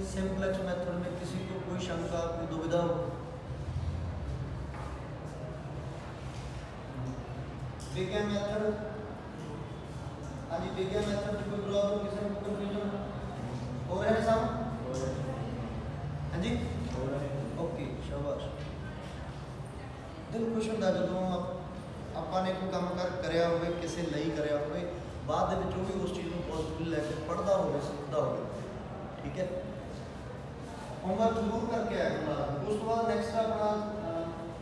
Simplex method में किसी को कोई शंका, कोई दुविधा हो? बिग एम मेथड, हाँ जी, बिग एम मेथड की कोई प्रॉब्लम, किसी को कंफ्यूजन हो रहा है साहब? हाँ जी, ओके, शाबाश। दिल खुश होता जो ਆਪਾਂ ਨੇ ਕੋਈ ਕੰਮ ਕਰਿਆ ਹੋਵੇ, ਕਿਸੇ ਲਈ ਕਰਿਆ ਹੋਵੇ, ਬਾਅਦ ਦੇ ਵਿੱਚ ਉਹ ਵੀ ਉਸ ਚੀਜ਼ ਨੂੰ ਪੋਜ਼ਿਟਿਵਲੀ ਲੈ ਕੇ ਪੜ੍ਹਦਾ ਹੋਵੇ, ਸਿੱਖਦਾ ਹੋਵੇ। ਠੀਕ ਹੈ, ਹੋਮਵਰਕ ਜ਼ਰੂਰ ਕਰਕੇ ਆਇਆ ਕਰੋ। ਉਸ ਤੋਂ ਬਾਅਦ ਨੈਕਸਟ ਆਪਣਾ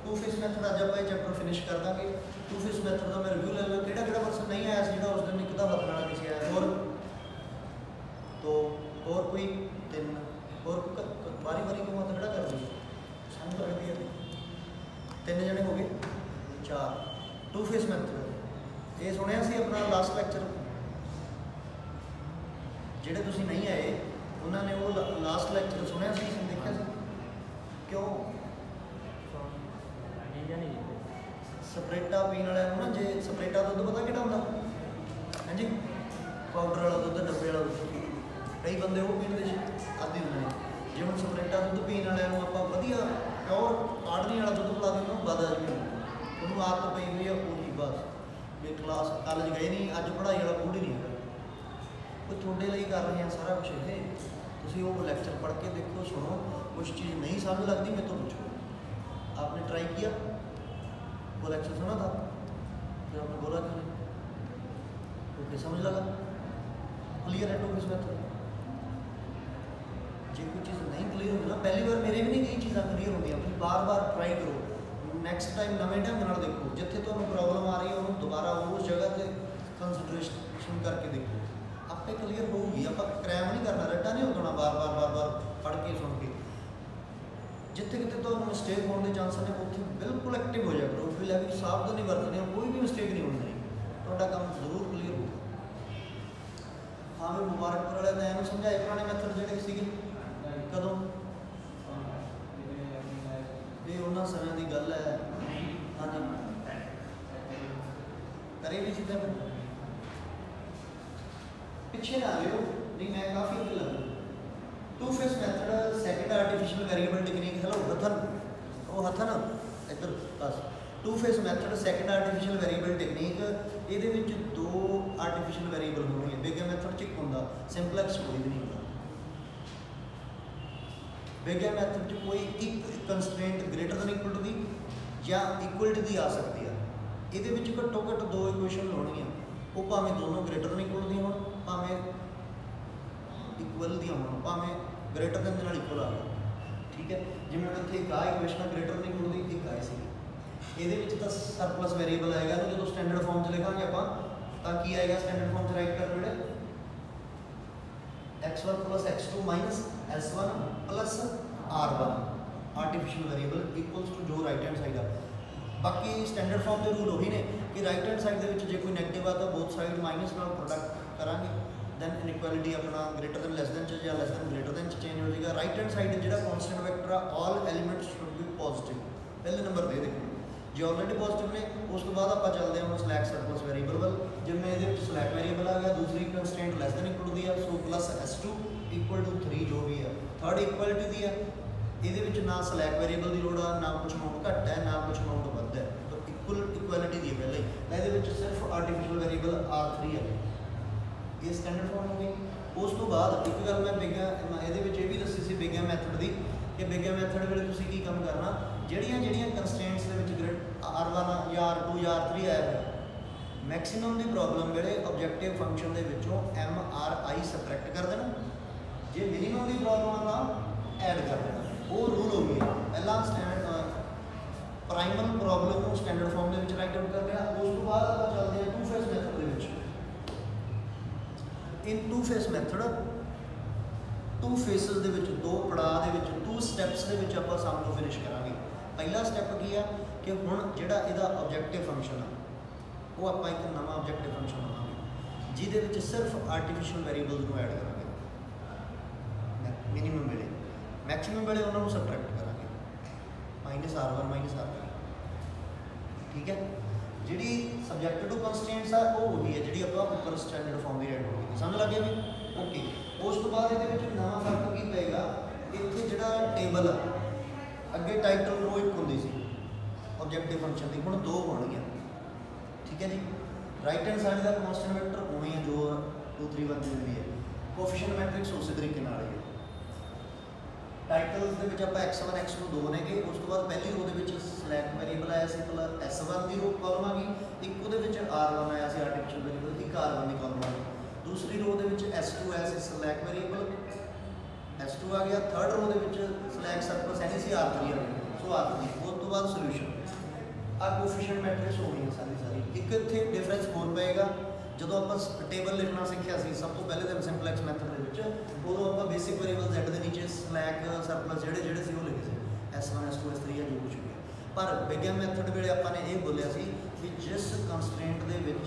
ਟੂ ਫੇਸ ਮੈਥਡ, ਅੱਜ ਆਪਾਂ ਇਹ ਚੈਪਟਰ ਫਿਨਿਸ਼ ਕਰ ਦਾਂਗੇ। ਟੂ ਫੇਸ ਮੈਥਡ ਦਾ ਮੈਂ ਰਿਵਿਊ ਲੈ ਲਵਾਂ, ਕਿਹੜਾ ਪਰਸਨ ਨਹੀਂ ਆਇਆ ਸੀ ਜਿਹੜਾ ਉਸ ਦਿਨ ਇੱਕ ਦਾ ਹੱਥ ਨਾਲ ਨਹੀਂ ਸੀ ਆਇਆ। ਹੋਰ ਕੋਈ ਤਿੰਨ, ਹੋਰ ਵਾਰੀ ਕਿਉਂ ਹੱਥ ਖੜਾ ਕਰ ਦਿਓ, ਸਾਨੂੰ ਲੱਗਦੀ ਹੈ 3 ਜਣੇ ਹੋ ਗਏ, 4। टू फेस मैथड ये सुनिया सी अपना लास्ट लैक्चर, जेडे तुसी नहीं आए उन्होंने वो लास्ट लैक्चर सुनिया सी, देखा सी? क्यों स्प्रेटा पीने वाले ना, जे स्प्रेटा दुध पता कि होंगे? हाँ जी, पाउडर वाला दुध, डब्बे वाला दुध, कई बंदे वो पीते आदि होंगे। जे हम स्प्रेटा दुध पीने वाले आप वधिया प्योर आड़नी वाला दुध पिला दें, बद जी ਉਹਨੂੰ ਆਦਤ ਪਈ ਹੋਈ ਆ ਪੂਰੀ, ਬਸ ਵੀ ਕਲਾਸ ਕਾਲਜ ਗਏ ਨਹੀਂ, ਅੱਜ ਪੜ੍ਹਾਈ ਵਾਲਾ ਮੂਡ ਹੀ ਨਹੀਂ ਹੈਗਾ। ਉਹ ਤੁਹਾਡੇ ਲਈ ਕਰ ਰਹੇ ਆ ਸਾਰਾ ਕੁਛ ਇਹ, ਤੁਸੀਂ ਉਹ ਲੈਕਚਰ पढ़ के देखो, सुनो, कुछ चीज़ नहीं समझ लगती मैं तो पूछो। आपने ट्राई किया, वो लेक्चर सुना था, फिर आपने बोला क्यों नहीं? ओके, समझ लगा, क्लियर है टू फेस मेथड। जो कोई चीज़ नहीं क्लियर होगी ना, पहली बार मेरे भी नहीं कई चीज़ें क्लियर होंगी, अपनी बार बार ट्राई करो, नैक्सट टाइम नवे ढंग नाल देखो, जिथे तो प्रॉब्लम आ रही है उन्होंने दोबारा उस जगह पर कंसनट्रेशन करके देखो, आपे क्लीयर होगी। आप क्रैम नहीं करना, रट्टा नहीं होना बार बार पढ़ के सुन के। जिथे कितने तो मिसटेक होने के चांस ने उत्थे बिल्कुल एक्टिव हो जाए करो, फिर लैके सावधानी बरतनी, कोई भी मिसटेक नहीं होनी, तो काम जरूर क्लीयर होगा। हाँ भी मुबारकपुर वाले ने इन्होंने समझाए पुराने मैथड जोड़े सी कदों, ये उन्होंने समय की गल है। हाँ जी, करे भी चीज़ें पिछे ना आए हो, नहीं मैं काफ़ी अगे लगा। Two phase method second artificial variable technique, hello हथन, वो हथन इधर बस। Two phase method second artificial variable technique, ये 2 आर्टिफिशियल वेरिएबल होंगे। बिग एम मैथड च एक होंगे, सिंपलेक्स कोई भी नहीं होता। बिग एम मैथड च कोई एक constraint greater than equal to दी या इक्वल टू दी आ सकती है। ये घट्टो घट्ट 2 इक्वेशन होनियां, वो भावें दोनों ग्रेटर दैन इक्वल दी होण, भावें इक्वल दी होण, भावें ग्रेटर दैन दे नाल इक्वल आ गया। ठीक है, जिवें इत्थे एक इक्वेशन ग्रेटर दैन इक्वल दी एक आई सी, ये तो सरप्लस वेरीएबल आएगा, तो जो स्टैंडर्ड फॉर्म च लिखांगे आपां की आएगा, स्टैंडर्ड फॉर्म च राइट करन वेले x1 plus x2 minus s1 plus r1 artificial variable equals to जो राइट हैंड साइड आ। बाकी स्टैंडर्ड फॉर्म के रूल वही ने कि राइट हैंड साइड के जो कोई नैगेटिव आ तो बोथ साइड माइनस नाल प्रोडक्ट करांगे, दैन इनइक्वालिटी अपना ग्रेटर दैन लेस दैन या less than greater than change हो जाएगा। राइट हैंड साइड जो कॉन्स्टेंट वैक्टर आ all elements should be positive, पहले नंबर दे देखो जो ऑलरेडी पॉजिटिव ने। उस तो बाद आप चलते हैं स्लैक सरप्लस वेरीएबल वाल, जिवें ये स्लैक वेरीएबल आ गया, दूसरी constant less than equal to दी है, so plus s2 equal to 3 जो भी है, थर्ड इक्वलिटी दी है, ये ना स्लैक वेरीएबल की लोड़ आ, ना कुछ अमाउंट घट है, ना कुछ अमाउंट वध है, तो इक्वलिटी दी है पहले ये सिर्फ आर्टिफिशियल वेरीएबल r3 है, ये स्टैंडर्ड फॉर्म हो गई। उस तो बाद एक गल मैं बिग ये भी दसी सी बिग एम मैथड की, कि बिग एम मैथड वे तुसीं की काम करना, ਜਿਹੜੀਆਂ ਕੰਸਟ੍ਰੇਂਟਸ ਦੇ ਵਿੱਚ r1 ਜਾਂ r2 ਜਾਂ r3 आया है, मैक्सीमम की प्रॉब्लम वे ऑब्जेक्टिव फंक्शन के विचों MRI सबट्रैक्ट कर देना, जे मिनीमम की प्रॉब्लम आ ऐड कर देना, वो रूल हो गया। पहला स्टैंडर्ड प्राइमल प्रॉब्लम को स्टैंडर्ड फॉर्म के राइट आउट कर लिया, उस तो बाद आप चलते हैं टू फेस मैथड के। In two phase method two phases के 2 पड़ाव के 2 स्टैप्स के आप सामने फिनिश करांगे। पहला स्टैप की है कि हुण जिहड़ा इहदा ऑब्जेक्टिव फंक्शन है वो आप एक नवा ऑब्जेक्टिव फंक्शन बनावांगे जिहदे सिर्फ आर्टिफिशियल वेरीएबल्स को ऐड करांगे, मिनीमम वेले मैक्सीमम वेले उन्होंने सबट्रैक्ट करांगे, माइनस r1 माइनस r2। ठीक है, जी सबजैक्ट टू कंस्टेंट्स है वो वही है जी आप ऊपर स्टैंडर्ड फॉर्म की ऐड होगी, समझ लग गया भी? ओके। उस तो बाद ये नवा फर्क की पेगा वेरीएबल अगे टाइटल रो एक होंदी सी ऑब्जेक्टिव फंक्शन की, हुण दो होणगियां, ठीक है जी। राइट हैंड साइड का कांस्टेंट वेक्टर उवें ही जो 2 3 1 दी है, कोएफिशिएंट मैट्रिक्स उस तरीके नाल ही है। टाइटल्स दे विच आपां x1 x2 दो नेगे, उस तो बाद पहली रो दे विच स्लैक वेरीएबल आया सी प्लस s1 दी रो कॉलम आ गई, एक उहदे विच r1 आया सी आर्टिफिशियल वेरीएबल, एक r1 दी कॉलम आ गई। दूसरी रो दे विच s2 आया सी स्लैक वेरीएबल, s2 आ गया। थर्ड रो दे विच स्लैक सरप्लस यानी सी r3 आ गया, सो r3। उस तो बाद सोल्यूशन आ कोएफिशिएंट मैट्रिक्स हो गई सारी। एक इत्थे डिफरेंस होर पएगा, ਜਦੋਂ ਆਪਾਂ ਟੇਬਲ ਲਿਖਣਾ ਸਿੱਖਿਆ ਸੀ ਸਭ ਤੋਂ ਪਹਿਲੇ ਦਿਨ ਸਿੰਪਲੈਕਸ ਮੈਥਡ ਦੇ ਵਿੱਚ, ਉਦੋਂ ਆਪਾਂ ਬੇਸਿਕ ਵੇਰੀਏਬਲ z ਦੇ ਨੀਚੇ ਸਲੈਕ ਸਰਪਲਸ ਜਿਹੜੇ ਸੀ ਉਹ ਲਿਖੇ ਸੀ, s1 s2 s3 ਜਾਂ ਜੋ ਕੁਝ ਵੀ। ਪਰ ਬਿਗਿਨ ਮੈਥਡ ਵੇਲੇ ਆਪਾਂ ਨੇ ਇਹ ਬੋਲਿਆ ਸੀ ਵੀ ਜਿਸ ਕੰਸਟ੍ਰੇਂਟ ਦੇ ਵਿੱਚ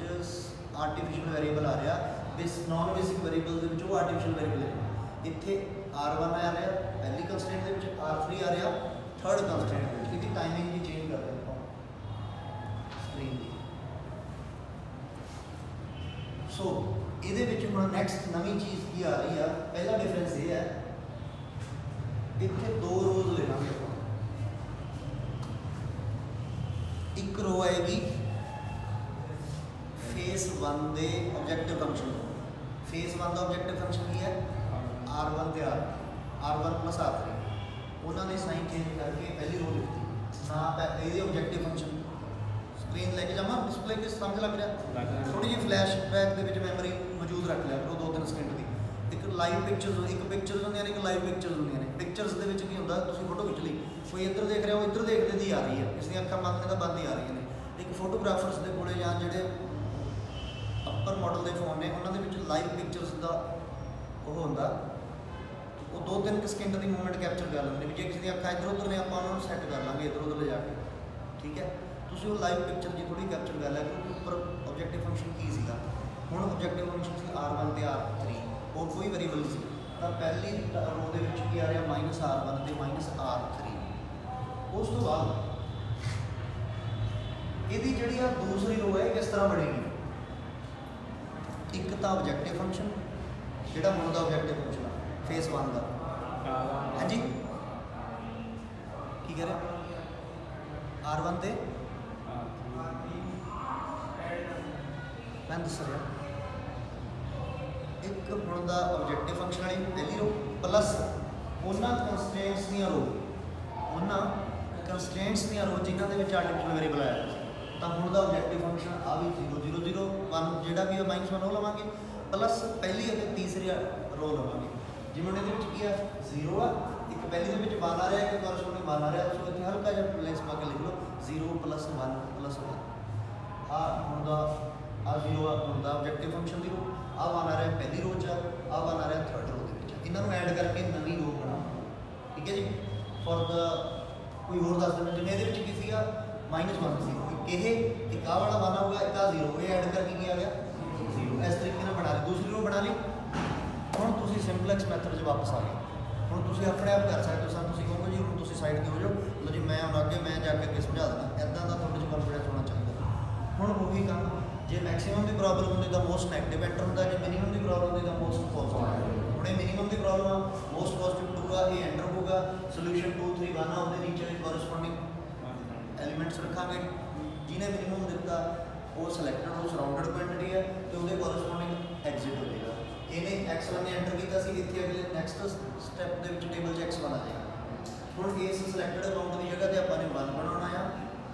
ਆਰਟੀਫੀਸ਼ੀਅਲ ਵੇਰੀਏਬਲ ਆ ਰਿਹਾ, ਨॉन ਬੇਸਿਕ ਵੇਰੀਏਬਲ ਦੇ ਵਿੱਚ ਉਹ ਆਰਟੀਫੀਸ਼ੀਅਲ ਵੇਰੀਏਬਲ ਹੈ। ਇੱਥੇ r1 ਆ ਰਿਹਾ ਪਹਿਲੀ ਕੰਸਟ੍ਰੇਂਟ ਦੇ ਵਿੱਚ, r3 ਆ ਰਿਹਾ ਥਰਡ ਕੰਸਟ੍ਰੇਂਟ ਦੇ ਵਿੱਚ। ਇਹਦੀ ਟਾਈਮਿੰਗ ਵੀ ਚੇਂਜ ਕਰ ਦਿੰਦੇ ਆਪਾਂ ਸਕਰੀਨ ਦੀ। सो ये नैक्सट नवी चीज़ की आ रही है, पहला डिफरेंस ये है इतने दो रोज लेना, एक रो आएगी फेस 1 के ऑब्जेक्टिव फंक्शन, फेस 1 का ऑब्जेक्टिव फंक्शन की है r1 ते r1 प्लस r3, उन्होंने साइन चेंज करके पहली रो लिखती ना ये ऑब्जेक्टिव फंक्शन। स्क्रीन लेके जावा डिस्प्ले किस समझ लग रहा, थोड़ी जी फ्लैश बैक के मैमोरी मौजूद रख लिया करो 2-3 सेकंड की। एक लाइव पिक्चर्स, एक पिक्चर्स होंगे ने, एक लाइव पिक्चर्स होंगे ने। पिक्चर्स के की होंगे तुम फोटो खिंच ली, कोई इधर देख रहा हो इधर देखने की आ रही है, किसी अखा बंद ने तो बंद ही आ रही ने। एक फोटोग्राफर्स के कोले या जोड़े अपर मॉडल के फोन ने उन्होंने लाइव पिक्चर्स का वो होंगे, वो 2-3 सेकंड की मूवमेंट कैप्चर कर लेंगे भी, जो किसी अखा इधर उधर ने आप सैट कर लेंगे इधर उधर ले जाके, ठीक है। तुम लाइव पिक्चर जी थोड़ी कैप्चर कर लिया क्योंकि उपर ऑब्जेक्टिव फंक्शन की सीगा, हुण ऑब्जेक्टिव फंक्शन सी r1 ते r3 और कोई वेरीएबल नहीं सी, तो पहली रो दे विच की आ रहा -r1 ते -r3। उस तो बाद इहदी जिहड़ी आ दूसरी रो है किस तरह बनेगी, एक तो ऑब्जेक्टिव फंक्शन जिहड़ा हुण दा ऑब्जेक्टिव फंक्शन आ फेस 1 का, हाँ जी की कह रहे r1 ते मैं दस रहा एक हुण दा ऑब्जेक्टिव फंक्शन वाली पहली रो प्लस उन्हां कंस्ट्रेंट्स दी रो, उन्हां कंस्ट्रेंट्स दी रो जिन्हां दे विच आर्टिफिशियल वेरीएबल आया, तो हुण दा ऑब्जेक्टिव फंक्शन आ भी 0 0 0 1 जिहड़ा भी -1 वो लवांगे, प्लस पहली और तीसरी रो लवांगे। जिवें इहदे विच की आ 0 आ, एक पहली दे विच 1 आ रहा है, एक कोरस्पोंडिंग 1 आ रहा है, सो इत्थे हल्का जिहा प्लेस पा के लिख लो 0 + 1 + 1। आ हुण दा आ 0 होंगे ऑब्जेक्टिव फंक्शन की रो, आ 1 आ रहा है पहली रो च, आ 1 आ रहा है थर्ड रो के, इन्होंने ऐड करके नवी रो बना, ठीक है जी। फॉर द कोई होर दस देना जिन्हें ये की सी -1 सी, एक आ वाला 1 आऊगा, एक आ 0, ये ऐड करके आ गया 0, इस तरीके बना ली। दूसरी रो बना ली, हुण तुसीं सिंपलेक्स मैथड च वापस आ गए, हुण तुसीं अपने आप कर सकते हो। सर तुसीं कहोगे जी हुण तुसीं साइड ते हो जाओ, लो जी मैं हुण अगे मैं जाके अगे समझा देना, इदां दा तुहाडे च कॉन्फिडेंस होना चाहिए। हुण वही काम जे मैक्सीमम की प्रॉब्लम होंगी तो मोस्ट नैगेटिव एंटर होंगे, जो मिनीमम की प्रॉब्लम होंगी तो मोस्ट पॉजिटिव। हूँ मिनीमम की प्रॉब्लम आ मोस्ट पॉजिटिव 2 आ, ये एंटर होगा, सोल्यूशन 2 3 1 आ, उसके नीचे कॉरस्पोंडिंग एलीमेंट्स रखांगे, जिन्हें मिनीमम दिता वो सिलेक्टेड हो सराउंडेड क्वांटिटी है, तो वो कॉरस्पोंडिंग एग्जिट हो जाएगा। इन्हें x1 ने एंटर किया, इतने अगले नैक्सट स्टैप के टेबल च x1 आ जाएगा। हूँ इस सिलेक्टेड अकाउंट की जगह पर आपने 1 बनाना आ,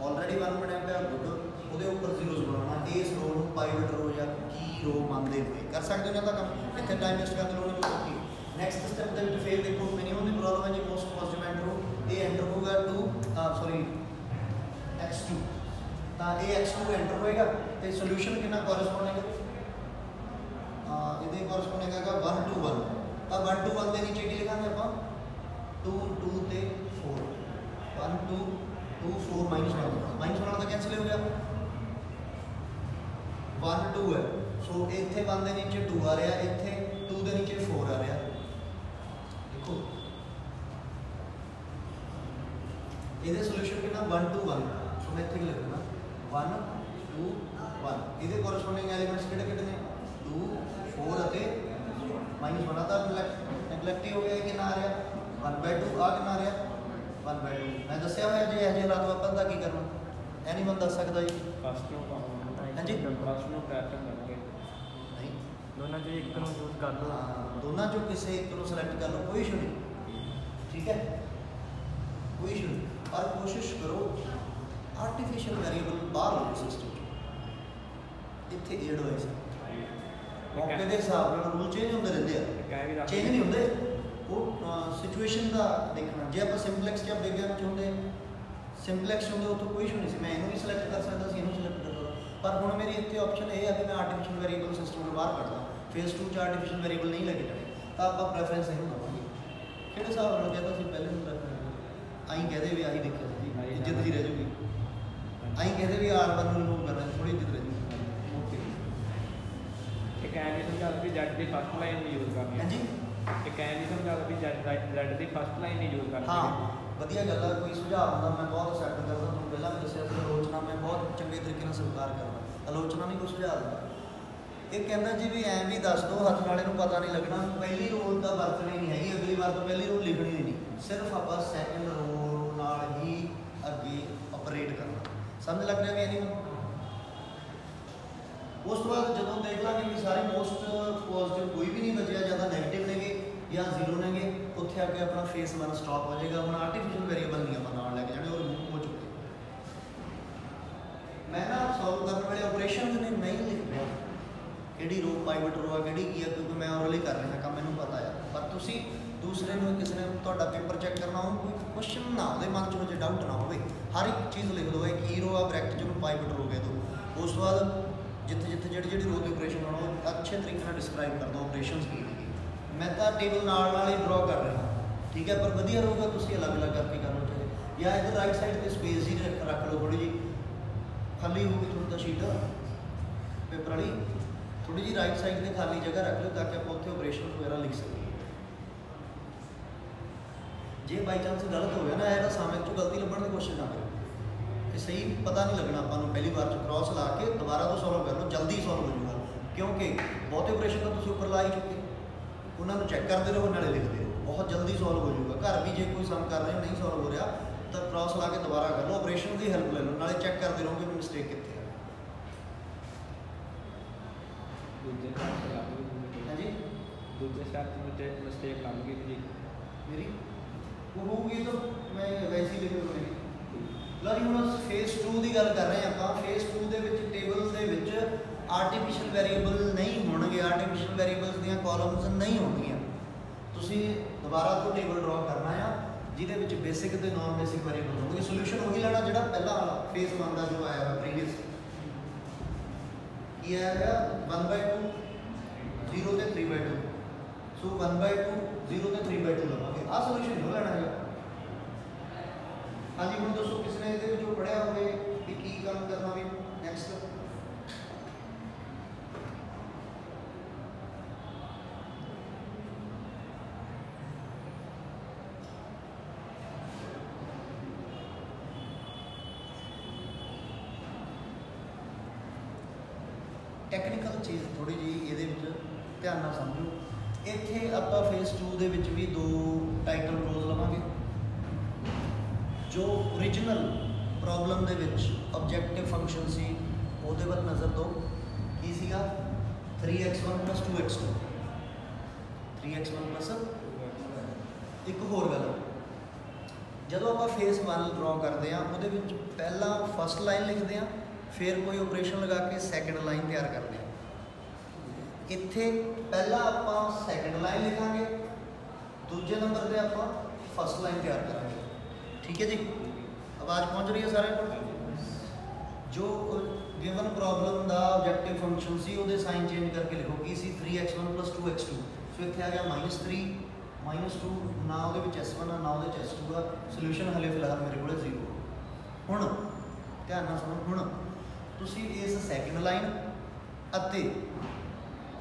ऑलरेडी 1 बनया पाया गुड, वो उपर 0 बनाना, इस रो को पाइवट रो या की रो मानते हुए कर सकते हो, काम इतने टाइम वेस्ट करने की लोड़ नहीं। नैक्सट स्टैप के फिर देखो मिनीमम की प्रॉब्लम है जी मोस्ट पॉजिटिव एंटर हो, ये एंटर होगा 2 सॉरी x2, तो ये x2 एंटर होएगा, तो सोल्यूशन कितना कॉरस्पोंडिंग ये कॉरस्पोंडिंग है 1 2 1, तो 1 2 1 के नीचे की लिखांगे आप 2 2 ते 4, 1 2 2 4 -1 तो कैंसिल हो गया, 1 2 है, सो इतने 1 के नीचे 2 आ रहा, इतने 2 के नीचे 4 आ रहा। देखो ये सोल्यूशन कितना 1 2 1, सो मैं इतने लिखना 1 2 1, ये कॉरस्पोंडिंग एलीमेंट्स किहड़े ने 2 4 और -1 आता, नेगलैक्ट हो गया कि ना आ रहा 1/2 आ कितना आ रहा 1/2 मैं दसिया होया जे ਇਹੋ ਜਿਹੇ ਹਾਲਾਤ ਆਪਾਂ ਦਾ ਕੀ ਕਰਨਾ ਐਨੀਮਨ ਦੱਸ ਸਕਦਾ ਜੀ ਫਸਟ ਨੂੰ ਪਾਵਾਂਗੇ ਹਾਂਜੀ ਫਸਟ ਨੂੰ ਪ੍ਰੈਫਰ ਕਰਾਂਗੇ ਨਹੀਂ ਦੋਨਾਂ ਚੋਂ ਇੱਕ ਨੂੰ ਚੂਜ਼ ਕਰ ਲਓ ਹਾਂ ਦੋਨਾਂ ਚੋਂ ਕਿਸੇ ਇੱਕ ਨੂੰ ਸਿਲੈਕਟ ਕਰ ਲਓ ਕੋਈ ਇਸ਼ੂ ਨਹੀਂ ਠੀਕ ਹੈ ਕੋਈ ਇਸ਼ੂ ਨਹੀਂ ਪਰ ਕੋਸ਼ਿਸ਼ ਕਰੋ ਆਰਟੀਫੀਸ਼ੀਅਲ ਵੈਰੀਏਬਲ ਬਾਹਰ ਹੋ ਸਿਸਟਮ ਇੱਥੇ ਐਡ ਹੋਏ ਸੀ ਮੌਕੇ ਦੇ ਹਿਸਾਬ ਨਾਲ ਰੂਲ ਚੇਂਜ ਹੁੰਦੇ ਰਹਿੰਦੇ ਆ ਚੇਂਜ ਨਹੀਂ ਹੁੰਦੇ ਉਹ ਸਿਚੁਏਸ਼ਨ ਦਾ ਦੇਖਣਾ ਜੇ ਆਪਾਂ ਸਿੰਪਲੈਕਸ ਜਾਂ ਬਿਗਨ ਚ ਹੁੰਦੇ ਸਿੰਪਲੈਕਸ ਹੁੰਦੇ ਉੱਥੋਂ ਕੋਈ ਇਸ਼ੂ ਨਹੀਂ ਸੀ ਮੈਂ ਇਹਨੂੰ ਵੀ ਸਿਲੈਕਟ ਕਰ ਸਕਦਾ ਸੀ ਇਹਨੂੰ ਸਿਲੈਕਟ ਕਰ ਸਕਦਾ ਪਰ ਹੁਣ ਮੇਰੀ ਇੱਥੇ ਆਪਸ਼ਨ ਇਹ ਹੈ ਕਿ ਮੈਂ ਆਰਟੀਫੀਸ਼ੀਅਲ ਵੈਰੀਏਬਲ ਸਿਸਟਮ ਨੂੰ ਬਾਹਰ ਕੱਢਦਾ ਫੇਸ 2 ਚ ਆਰਟੀਫੀਸ਼ੀਅਲ ਵੈਰੀਏਬਲ ਨਹੀਂ ਲੈ ਕੇ ਜਾਣੇ ਤਾਂ ਆਪਾਂ ਪ੍ਰੈਫਰੈਂਸ ਇਹਨੂੰ ਦਵਾਂਗੇ ਕਿਹੜੇ ਹਿਸਾਬ ਨਾਲ ਕਹਿੰਦਾ ਸੀ ਪਹਿਲੇ ਨੂੰ ਪ੍ਰੈਫਰੈਂਸ ਆਈ ਕਹਦੇ ਵੀ ਆਹੀ ਦੇਖਿਆ ਸੀ ਇੱਜ਼ਤ ਹੀ ਰਹਿ ਜੂਗੀ ਆਈ ਕਹਦੇ ਵੀ R1 ਨੂੰ ਰਿਮੂਵ ਕਰਨਾ ਥੋੜੀ ਇੱਜ਼ਤ ਰਹਿ ਜੂਗੀ ਓਕੇ ਇੱਕ ਐਂ ਨਹੀਂ ਸਮਝਾ ਵੀ ਜੈਡ ਦੀ ਫਸਟ ਲਾਈਨ ਨਹੀਂ ਯੂਜ਼ ਕਰਨੀ ਹਾਂਜੀ ਇੱਕ ਐਂ ਨਹੀਂ ਸਮਝਾ ਵੀ ਜੈਡ ਦੀ ਫਸਟ ਲਾਈਨ ਨਹੀਂ ਯੂਜ਼ ਕਰਨੀ ਹਾਂ ਵਧੀਆ ਗੱਲ ਹੈ ਕੋਈ ਸੁਝਾਅ ਹੁੰਦਾ ਮੈਂ ਬਹੁਤ ਅਸੈਪਟ ਕਰਦਾ ਤੁਹਾਨੂੰ ਪਹਿਲਾਂ ਵੀ ਦੱਸਿਆ ਸੀ ਆਲੋਚਨਾ ਮੈਂ ਬਹੁਤ ਚੰਗੇ ਤਰੀਕੇ ਨਾਲ ਸਵੀਕਾਰ ਕਰਦਾ ਆਲੋਚਨਾ ਨਹੀਂ ਕੋਈ ਸੁਝਾਅ ਦਿੰਦਾ ਇਹ ਕਹਿੰਦਾ ਜੀ ਵੀ ਐਂ ਵੀ ਦੱਸ ਦਿਓ ਹੱਥ ਵਾਲੇ ਨੂੰ ਪਤਾ ਨਹੀਂ ਲੱਗਣਾ ਪਹਿਲੀ ਰੋਲ ਤਾਂ ਵਰਤਣੀ ਨਹੀਂ ਹੈਗੀ ਅਗਲੀ ਵਾਰ ਤੋਂ ਪਹਿਲੀ ਰੋਲ ਲਿਖਣੀ ਨਹੀਂ ਸਿਰਫ ਆਪਾਂ ਸੈਕਿੰਡ ਰੋਲ ਨਾਲ ਹੀ ਅੱਗੇ ਆਪਰੇਟ ਕਰਨਾ ਸਮਝ ਲੱਗ ਰਿਹਾ ਵੀ ਐਨੀ ਉਸ ਤੋਂ ਬਾਅਦ ਜਦੋਂ ਦੇਖ ਲਾਂਗੇ ਵੀ ਸਾਰੇ ਮੋਸਟ ਪੋਜ਼ਿਟਿਵ ਕੋਈ ਵੀ ਨਹੀਂ ਬਚਿਆ ਜਾਂ ਤਾਂ ਨੈਗੇਟਿਵ ਨੇਗੇ ਜਾਂ ਜ਼ੀਰੋ ਨੇਗੇ ਉੱਥੇ ਆ ਕੇ ਆਪਣਾ ਫੇਸ 1 ਸਟਾਪ ਹੋ ਜਾਏਗਾ ਹੁਣ ਆਰਟੀਫੀਸ਼ੀਅਲ ਵੈਰੀਏਬਲ ਨਹੀਂ ਆਪਾਂ ਨਾਲ ਲੈ ਕੇ ਜਾਣੇ ਉਹ ਰਿਮੂਵ ਹੋ ਚੁੱਕੇ ਮੈਂ ਨਾ ਸੋਲਵ ਕਰਨ ਵੇਲੇ ਆਪਰੇਸ਼ਨਸ ਨੇ ਨਹੀਂ ਲਿਖ ਰਿਹਾ ਕਿਹੜੀ ਰੋ ਪਾਈਵਟ ਰੋ ਆ ਕਿਹੜੀ ਕੀ ਆ ਕਿਉਂਕਿ ਮੈਂ ਔਰਲੀ ਕਰ ਰਿਹਾ ਕੰਮ ਮੈਨੂੰ ਪਤਾ ਆ ਪਰ ਤੁਸੀਂ ਦੂਸਰੇ ਨੂੰ ਕਿਸੇ ਨੇ ਤੁਹਾਡਾ ਪੇਪਰ ਚੈੱਕ ਕਰਨਾ ਹੋ ਕੋਈ ਕੁਐਸਚਨ ਨਾ ਉਹਦੇ ਮਨ 'ਚ ਜੇ ਡਾਊਟ ਨਾ ਹੋਵੇ ਹਰ ਇੱਕ ਚੀਜ਼ ਲਿਖ ਦਿਓ ਇਹ ਕੀ ਰੋ ਆ ਬ੍ਰੈਕਟ 'ਚ ਉਹਨੂੰ ਪਾਈਵਟ ਰੋ ਕਹਿ ਦਿਓ ਉਸ ਤੋਂ ਬਾਅਦ ਜਿੱਥੇ ਜਿੱਥੇ ਜਿਹੜੀ ਰੋ ਦੀ ਆਪਰੇਸ਼ਨ ਹੋਣਾ ਉਹ ਅੱਛੇ ਤਰੀਕੇ ਨਾਲ ਡਿਸਕ੍ਰਾਈਬ ਕਰ ਦਿਓ ਆਪਰੇਸ਼ਨਸ ਕੀ ਹੈਗੀ ਮੈਂ ਤਾਂ ਟੇਬਲ ਨਾਲ ਹੀ ਡਰਾ ਕਰ ਰਿਹਾ ਠੀਕ ਹੈ ਪਰ ਵਧੀਆ ਰਹੂਗਾ ਤੁਸੀਂ ਅਲੱਗ-ਅਲੱਗ ਕਰਕੇ ਕਰ ਲਓ ਚਾਹੇ ਜਾਂ ਇੱਧਰ ਰਾਈਟ ਸਾਈਡ ਤੇ ਸਪੇਸ ਹੀ ਰੱਖ ਲਓ ਥੋੜੀ ਜਿਹੀ ਖਾਲੀ ਹੋਊਗੀ ਤੁਹਾਨੂੰ ਤਾਂ ਸ਼ੀਟ ਪੇਪਰ ਵਾਲੀ ਥੋੜੀ ਜਿਹੀ ਰਾਈਟ ਸਾਈਡ ਤੇ ਖਾਲੀ ਜਗ੍ਹਾ ਰੱਖ ਲਓ ਤਾਂ ਕਿ ਆਪਾਂ ਉੱਥੇ ਆਪਰੇਸ਼ਨ ਵਗੈਰਾ ਲਿਖ ਸਕੀਏ ਜੇ ਬਾਈ ਚਾਂਸ ਗਲਤ ਹੋ ਗਿਆ ਨਾ ਇਹਦਾ ਸਾਹਮਣੇ ਚੋਂ ਗਲਤੀ ਲੱਭਣ ਦੀ ਕੋਸ਼ਿਸ਼ ਨਾ ਕਰੋ ਕਿ ਸਹੀ ਪਤਾ ਨਹੀਂ ਲੱਗਣਾ ਆਪਾਂ ਨੂੰ ਪਹਿਲੀ ਵਾਰ ਚ ਕ੍ਰਾਸ ਲਾ ਕੇ ਦੁਬਾਰਾ ਤੋਂ ਸੋਲਵ ਕਰ ਲਓ ਜਲਦੀ ਸੋਲਵ ਹੋ ਜਾਊਗਾ ਕਿਉਂਕਿ ਬਹੁਤੇ ਆਪਰੇਸ਼ਨ ਤਾਂ ਤੁਸੀਂ ਉੱਪਰ ਲਾ ਹੀ ਚੁੱਕੇ ਉਹਨਾਂ ਨੂੰ ਚੈੱਕ ਕਰਦੇ ਰਹੋ ਨਾਲੇ ਲਿਖਦੇ ਰਹੋ ਬਹੁਤ ਜਲਦੀ ਸੋਲਵ ਹੋ ਜਾਊਗਾ ਘਰ ਵੀ ਜੇ ਕੋਈ ਸਮ ਕਰ ਰਹੇ ਹੋ ਨਹੀਂ ਸੋਲਵ ਹੋ ਰਿਹਾ ਤਾਂ ਕ੍ਰਾਸ ਲਾ ਕੇ ਦੁਬਾਰਾ ਕਰ ਲਓ ਆਪਰੇਸ਼ਨ ਦੀ ਹੈਲਪ ਲੈ ਲਓ ਨਾਲੇ ਚੈੱਕ ਕਰਦੇ ਰਹੋ ਕਿ ਮਿਸਟੇਕ ਕਿੱਥੇ ਹੈ ਹਾਂਜੀ ਦੂਜੇ ਸ਼ਰਤ ਵਿੱਚ ਮਿਸਟੇਕ ਲੱਗ ਗਈ ਜੀ ਮੇਰੀ ਉਹ ਹੋਊਗੀ ਤਾਂ ਮੈਂ ਵੈਸੇ ਹੀ ਲਿਖ ਲਵਾਂਗੀ ਲਓ ਜੀ ਹੁਣ ਫੇਸ 2 ਦੀ ਗੱਲ ਕਰ ਰਹੇ ਹਾਂ ਆਪਾਂ ਫੇਸ 2 ਦੇ ਵਿੱਚ ਟੇਬਲ ਦੇ ਵਿੱਚ ਆਰਟੀਫੀਸ਼ੀਅਲ ਵੈਰੀਏਬਲ ਨਹੀਂ ਹੋਣਗੇ ਆਰਟੀਫੀਸ਼ੀਅਲ ਵੈਰੀਏਬਲਸ ਦੀਆਂ ਕਾਲਮਸ ਨਹੀਂ ਹੋਣਗੀਆਂ ਤੁਸੀਂ ਦੁਬਾਰਾ ਤੋਂ ਟੇਬਲ ਡਰਾ ਕਰਨਾ ਆ ਜਿਹਦੇ ਵਿੱਚ ਬੇਸਿਕ ਤੇ ਨਾਨ ਬੇਸਿਕ ਵੈਰੀਏਬਲ ਹੋਣਗੇ ਸੋਲੂਸ਼ਨ ਉਹੀ ਲੈਣਾ ਜਿਹੜਾ ਪਹਿਲਾ ਵਾਲਾ ਫੇਸ 1 ਦਾ ਜੋ ਆਇਆ ਹੈ ਪ੍ਰੀਵੀਅਸ ਕੀ ਆਇਆ 1/2 0 ਤੇ 3/2 ਸੋ 1/2 0 ਤੇ 3/2 ਲਵਾਂਗੇ ਆਹ ਸੋਲੂਸ਼ਨ ਹੋ ਲੈਣਾ ਹੈ ਹਾਂਜੀ ਹੁਣ ਦੱਸੋ ਕਿਸ ਨੇ ਇਹਦੇ ਵਿੱਚੋਂ ਪੜਿਆ ਹੋਵੇ ਕਿ ਕੀ ਕੰਮ ਕਰਨਾ ਵੀ ਨੈਕਸਟ ਟੈਕਨੀਕਲ ਚੀਜ਼ ਥੋੜੀ ਜਿਹੀ ਇਹਦੇ ਵਿੱਚ ਧਿਆਨ ਨਾਲ ਸਮਝੋ ਇੱਥੇ ਆਪਾਂ ਫੇਸ 2 ਦੇ ਵਿੱਚ ਵੀ ਦੋ ਟਾਈਟਲ ਰੋਜ਼ ਲਵਾਂਗੇ ਜੋ ਓਰੀਜਨਲ ਪ੍ਰੋਬਲਮ ਦੇ ਵਿੱਚ ਆਬਜੈਕਟਿਵ ਫੰਕਸ਼ਨ ਸੀ ਉਹਦੇ ਵੱਲ ਨਜ਼ਰ ਦਿਓ ਕੀ ਸੀਗਾ 3x1 + 2x2 3x1 + ਇੱਕ ਹੋਰ ਗੱਲ ਜਦੋਂ ਆਪਾਂ ਫੇਸ 1 ਡਰਾ ਕਰਦੇ ਆ ਉਹਦੇ ਵਿੱਚ ਪਹਿਲਾਂ ਫਸਟ ਲਾਈਨ ਲਿਖਦੇ ਆ ਫਿਰ ਕੋਈ ਆਪਰੇਸ਼ਨ ਲਗਾ ਕੇ ਸੈਕੰਡ ਲਾਈਨ ਤਿਆਰ ਕਰਦੇ ਆ ਇੱਥੇ ਪਹਿਲਾਂ ਆਪਾਂ ਸੈਕੰਡ ਲਾਈਨ ਲਿਖਾਂਗੇ ਦੂਜੇ ਨੰਬਰ ਤੇ ਆਪਾਂ ਫਸਟ ਲਾਈਨ ਤਿਆਰ ਕਰਾਂਗੇ ਠੀਕ ਹੈ ਜੀ ਆਵਾਜ਼ ਪਹੁੰਚ ਰਹੀ ਹੈ ਸਾਰਿਆਂ ਕੋਲ ਜੋ ਗਿਵਨ ਪ੍ਰੋਬਲਮ ਦਾ ਆਬਜੈਕਟਿਵ ਫੰਕਸ਼ਨ ਸੀ ਉਹਦੇ ਸਾਈਨ ਚੇਂਜ ਕਰਕੇ ਲਿਖੋ ਕੀ ਸੀ 3x1 + 2x2 ਸੋ ਇੱਥੇ ਆ ਗਿਆ -3 -2 ਨਾ ਉਹਦੇ ਵਿੱਚ s1 ਆ ਨਾ ਉਹਦੇ ਵਿੱਚ s2 ਆ ਸੋਲੂਸ਼ਨ ਹਲੇ ਫਿਲਹਾਲ ਮੇਰੇ ਕੋਲ 0 ਹੁਣ ਧਿਆਨ ਨਾਲ ਸੁਣੋ ਹੁਣ ਤੁਸੀਂ ਇਸ ਸੈਕੰਡ ਲਾਈਨ ਅਤੇ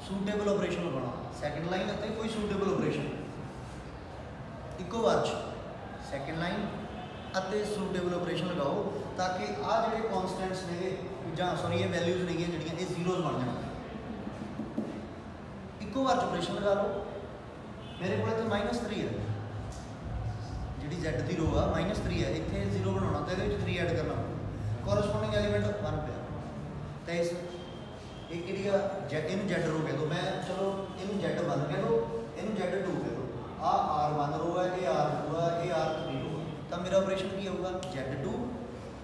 ਸੂਟੇਬਲ ਆਪਰੇਸ਼ਨ ਲਗਾਉਣਾ ਸੈਕੰਡ ਲਾਈਨ ਅਤੇ ਕੋਈ ਸੂਟੇਬਲ ਆਪਰੇਸ਼ਨ ਇੱਕੋ ਵਾਰ 'ਚ ਸੈਕੰਡ ਲਾਈਨ ਅਤੇ ਸੂਟੇਬਲ ਆਪਰੇਸ਼ਨ ਲਗਾਓ ਤਾਂ ਕਿ ਆਹ ਜਿਹੜੇ ਕਨਸਟੈਂਟਸ ਨੇਗੇ ਜਾਂ ਸੌਰੀ ਇਹ ਵੈਲਿਊਜ਼ ਨੇਗੀਆਂ ਜਿਹੜੀਆਂ ਇਹ ਜ਼ੀਰੋਜ਼ ਬਣ ਜਾਣ ਇੱਕੋ ਵਾਰ 'ਚ ਆਪਰੇਸ਼ਨ ਲਗਾ ਲਓ ਮੇਰੇ ਕੋਲ ਇੱਥੇ -3 ਹੈ ਜਿਹੜੀ Z की रो आ -3 है, इतने 0 बनाना तो ये 3 ऐड करना कोरसपोंडिंग एलीमेंट 1 पे तो इस एक इन Z रो कह दो, मैं चलो इन Z1 कह दो, इन Z2 कह दो, आ R1 रो है, ये R2 है, ये R3 रो है, तो मेरा ऑपरेशन की होगा Z2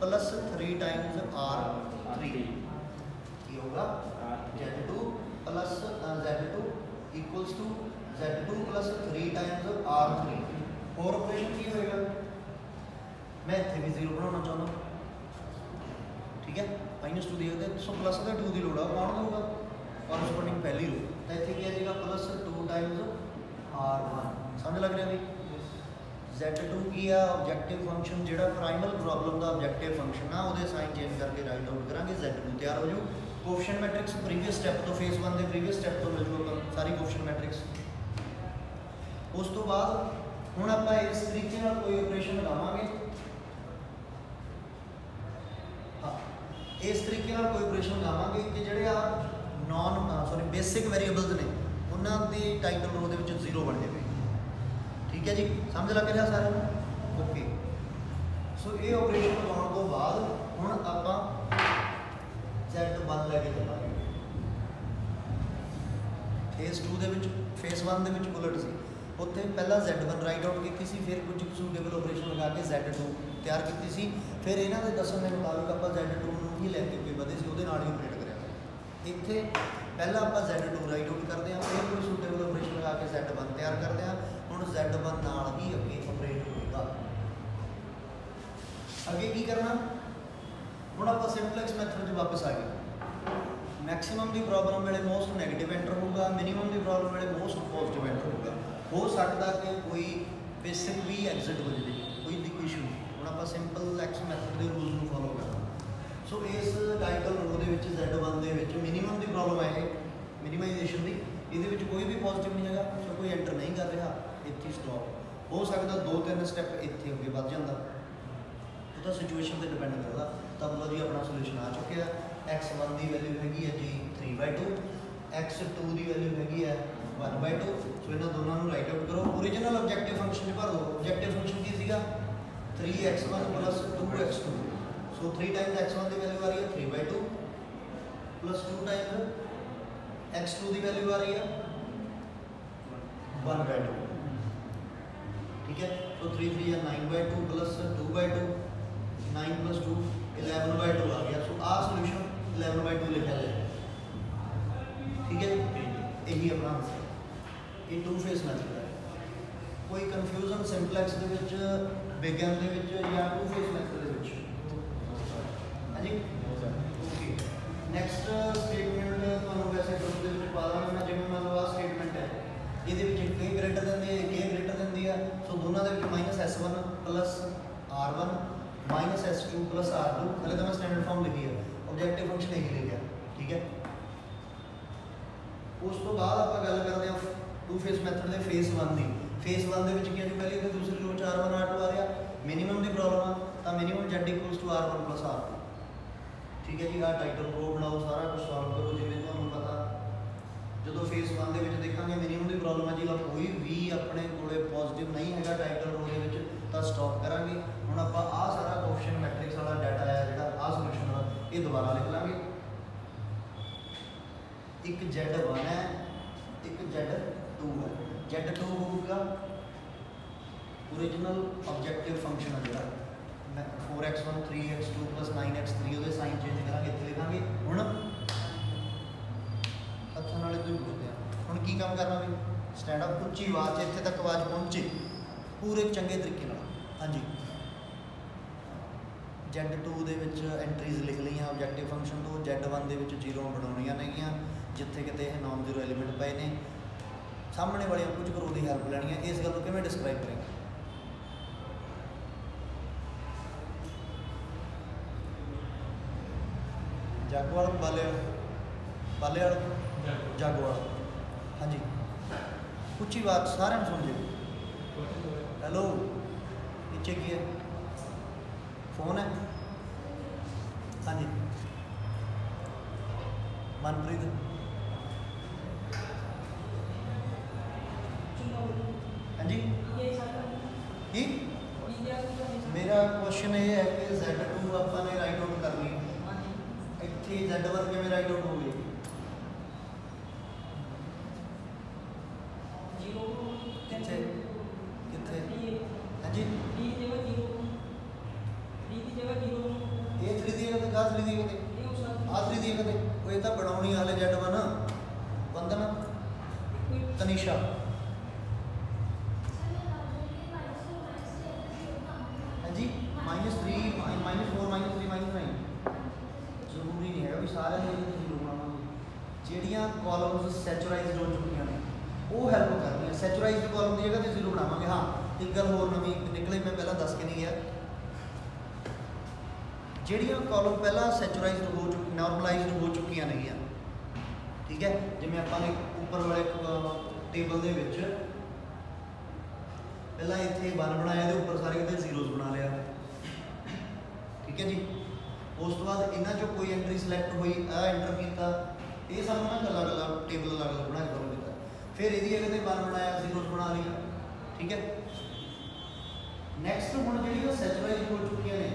प्लस 3 टाइम्स R3 की होगा Z2 plus Z2 equals to Z2 plus 3 times R3 और ऑपरेशन की होएगा मैं इतने भी 0 बनाना चाहता, ठीक है -2 दिया सो प्लस का 2 की लोड़ आ कौन होगा कॉरस्पोंडिंग पहली रो तो इतने की आ जाएगा प्लस 2 टाइम्स R1 समझ लग रहा है Z2 की है ऑब्जेक्टिव फंक्शन जो प्राइमल प्रॉब्लम का ऑब्जेक्टिव फंक्शन आ वो साइन चेंज करके राइट आउट करा Z2 तैयार हो जाऊ कोएफिशिएंट मैट्रिक्स प्रीवियस स्टैप तो फेज 1 के प्रीवियस स्टैप तो मिल जूगा सारी कोएफिशिएंट मैट्रिक्स उस तो बाद हुण आपां इस तरीके नाल कोई ऑपरेशन लगावांगे हाँ इस तरीके नाल कोई ऑपरेशन लगावांगे कि जिहड़े आ बेसिक वेरीएबल्स ने उन्हां दी टाइटल रो दे विच 0 बन जावे ठीक है जी समझ लग रहा सारे ओके सो ये ऑपरेशन लगाउण तो बाद हुण आपां Z1 लैके चलांगे फेज 2 फेज 1 दे विच उलट सी उत्थे पहला Z1 राइट आउट की सी फिर कुछ सूटेबल ऑपरेशन लगा के Z2 तैयार की सी फिर इन्हां दे दसन दे मुताबिक आपां Z2 नूं ही लैके अगे वधे सी उहदे नाल ही ऑपरेट करिया इत्थे पहला आपां Z2 राइट आउट करते हैं फिर कोई सूटेबल ऑपरेशन लगा के Z1 तैयार करते हैं हुण Z1 नाल ही अगे ऑपरेट होएगा अगे की करना हुण आपां सिंपलेक्स मैथड 'च वापस आ गए मैक्सिमम की प्रॉब्लम वेले मोस्ट नैगेटिव एंटर होगा मिनिमम की प्रॉब्लम वेले मोस्ट पॉजिटिव एंटर होगा हो सकता कि कोई बेसिक भी एग्जिट हो जाए कोई इशू हम आप सिंपल एक्स मैथड के रूल को फॉलो करना सो इस टाइटल रो के Z1 के मिनीमम की प्रॉब्लम है मिनीमाइजेशन की ये कोई भी पॉजिटिव नहीं है सो कोई एंटर नहीं कर रहा इतनी स्टॉप हो सकता 2-3 स्टैप इतने अगे बढ़ जाता वो तो सिचुएशन पर डिपेंड करता तब लो जी अपना सोल्यूशन आ चुके हैं x1 की वैल्यू हैगी है जी 3/2 x2 की वैल्यू हैगी है 1/2 सो इन्होंने दोनों को राइट आउट करो ओरिजिनल ऑब्जेक्टिव फंक्शन भर दो ऑब्जेक्टिव फंक्शन की सीगा 3x1 प्लस 2x2 सो 3 टाइम्स x1 की वैल्यू आ रही है 3/2 प्लस 2 टाइम्स x2 की वैल्यू आ रही है 1/2 ठीक है सो 3 3 है 9/2 प्लस 2/2 9 प्लस 2 11/2 आ गया सो आ सोल्यूशन 11/2 लिखा जाए ठीक है यही अपना आंसर ये 2 फेज मैथड है कोई कन्फ्यूजन सिंपलेक्स दे विच बिगन दे विच या 2 फेज मैथड दे विच हां जी ओके नेक्स्ट स्टेटमेंट तुहानू वैसे ग्रुप दे विच पा दांगा मैं जिवें मान लो आ स्टेटमेंट है ਇਹਦੇ ਵਿੱਚ ਇੱਕ ਇਹ ਗ੍ਰੇਟਰ ਦਿੰਦੀ ਹੈ ਇੱਕ ਇਹ ਗ੍ਰੇਟਰ ਦਿੰਦੀ ਹੈ ਸੋ ਦੋਨਾਂ ਦੇ ਵਿੱਚ -s1 plus r1 -s2 plus r2 ਹਲੇ ਤਾਂ ਮੈਂ ਸਟੈਂਡਰਡ ਫਾਰਮ ਲਿਖੀ ਹੈ ऑब्जेक्टिव फंक्शन यही लिखा ठीक है उस तो बाद आप गल करते हैं 2 फेज मैथड के फेज 1 की फेज 1 के की जो पहली तो दूसरी रो 4 1 r2 आ रहा मिनीमम की प्रॉब्लम आ तो minimum z equals to r1 plus r2 ठीक है जी आ टाइटल रो बनाओ सारा कुछ सॉल्व करो जिवें तुहानू पता जो फेज 1 के देखा मिनीमम की प्रॉब्लम है जी कोई भी अपने को पॉजिटिव नहीं है टाइटल रो के तो स्टॉप करांगे हुण आपां आ सारा कोएफिशिएंट मैट्रिक्स वाला डाटा है जिहड़ा आ सोल्यूशन वाला ये दोबारा लिख लांगे एक Z1 है एक Z2 है Z2 होगा ओरिजिनल ऑब्जेक्टिव फंक्शन है जिहड़ा 4x1 3x2 प्लस 9x3 ਉਹਦੇ साइन चेंज करांगे इत्थे लिखांगे हुण हत्थां नाल इधर पुछदे आ हुण की काम करना भी स्टैंड अप उच्ची आवाज़ इत्थे तक आवाज़ पहुंचे पूरे चंगे तरीके नाल हाँ जी Z2 ਦੇ ਵਿੱਚ एंट्रीज लिख लईਆਂ ऑब्जेक्टिव फंक्शन तो Z1 ਦੇ ਵਿੱਚ 0 ਬਣਾਉਣੀਆਂ ਨੇਗੀਆਂ जिथे किते नॉन जीरो एलीमेंट पे ने सामने वाले कुछ करो की हेल्प लैनी है इस गल को किवें डिस्क्राइब करेंगे जागोवाल बालेवाल जागोवाल हाँ जी उच्ची बात सारे सुन जी हेलो नीचे की है फोन है हाँ जी मनप्रीत हाँ जी की ਇੱਥੇ Z1 ਕਿਵੇਂ ਰਾਈਟ ਆਊਟ ਹੋਵੇ? ਕਿੱਥੇ ਕਿੱਥੇ ਹਾਂਜੀ ਇਹ 3 ਦੀ ਜਗ੍ਹਾ ਤੇ ਕਾ 3 ਦੀ ਜਗ੍ਹਾ ਤੇ ਆ 3 ਦੀ ਜਗ੍ਹਾ ਤੇ ਉਹ ਇਹ ਤਾਂ ਬਣਾਉਣੀ ਹਾਲੇ Z1 ਬੰਦਨ ਤਨੀਸ਼ਾ ਹਾਂਜੀ -3 -4 -3 -9 ਜ਼ਰੂਰੀ ਨਹੀਂ ਹੈਗਾ ਵੀ ਸਾਰਿਆਂ ਦੇ ਜ਼ੀਰੋ ਬਣਾਵਾਂਗੇ। ਜਿਹੜੀਆਂ ਕਾਲਮਸ ਸੈਚੁਰਾਈਜ਼ਡ ਹੋ ਚੁੱਕੀਆਂ ਨੇ ਉਹ ਹੈਲਪ ਕਰਦੀਆਂ। ਸੈਚੁਰਾਈਜ਼ਡ ਕਾਲਮ ਦੀ ਜਗ੍ਹਾ ਤੇ ਜ਼ੀਰੋ ਬਣਾਵਾਂਗੇ। ਹਾਂ ਇੱਕ ਗੱਲ ਹੋਰ ਨਵੀਂ ਨਿਕਲੀ, ਮੈਂ ਪਹਿਲਾਂ ਦੱਸ ਕੇ ਨਹੀਂ ਗਿਆ। ਜਿਹੜੀਆਂ ਕਾਲਮ ਪਹਿਲਾਂ ਸੈਚੁਰਾਈਜ਼ਡ ਹੋ ਚੁੱਕੀ ਨਾਰਮਲਾਈਜ਼ਡ ਹੋ ਚੁੱਕੀਆਂ ਨੇਗੀਆਂ, ਠੀਕ ਹੈ, ਜਿਵੇਂ ਆਪਾਂ ਨੇ ਉੱਪਰ ਵਾਲੇ ਟੇਬਲ ਦੇ ਵਿੱਚ ਪਹਿਲਾਂ ਇੱਥੇ 1 ਬਣਾਇਆ, ਇਹਦੇ ਉੱਪਰ ਸਾਰੇ ਕਿਤੇ ਜ਼ੀਰੋਜ਼ ਬਣਾ ਲਿਆ, ਠੀਕ ਹੈ ਜੀ। ਉਸ ਤੋਂ ਬਾਅਦ ਇਹਨਾਂ 'ਚੋਂ ਕੋਈ ਐਂਟਰੀ ਸਿਲੈਕਟ ਹੋਈ, ਆ ਐਂਟਰ ਕੀਤਾ, ਇਹ ਸਾਨੂੰ ਨਾ ਅਲੱਗ-ਅਲੱਗ ਟੇਬਲ ਅਲੱਗ-ਅਲੱਗ ਬਣਾ ਕੇ ਦੋਗੇ ਕੀਤਾ। ਫਿਰ ਇਹਦੀ ਜਗ੍ਹਾ ਤੇ 1 ਬਣਾਇਆ, ਜ਼ੀਰੋਜ਼ ਬਣਾ ਲਿਆ, ਠੀਕ ਹੈ। ਨੈਕਸਟ ਹੁਣ ਜਿਹੜੀਆਂ ਸੈਚੁਰਾਈਜ਼ ਹੋ ਚੁੱਕੀਆਂ ਨੇ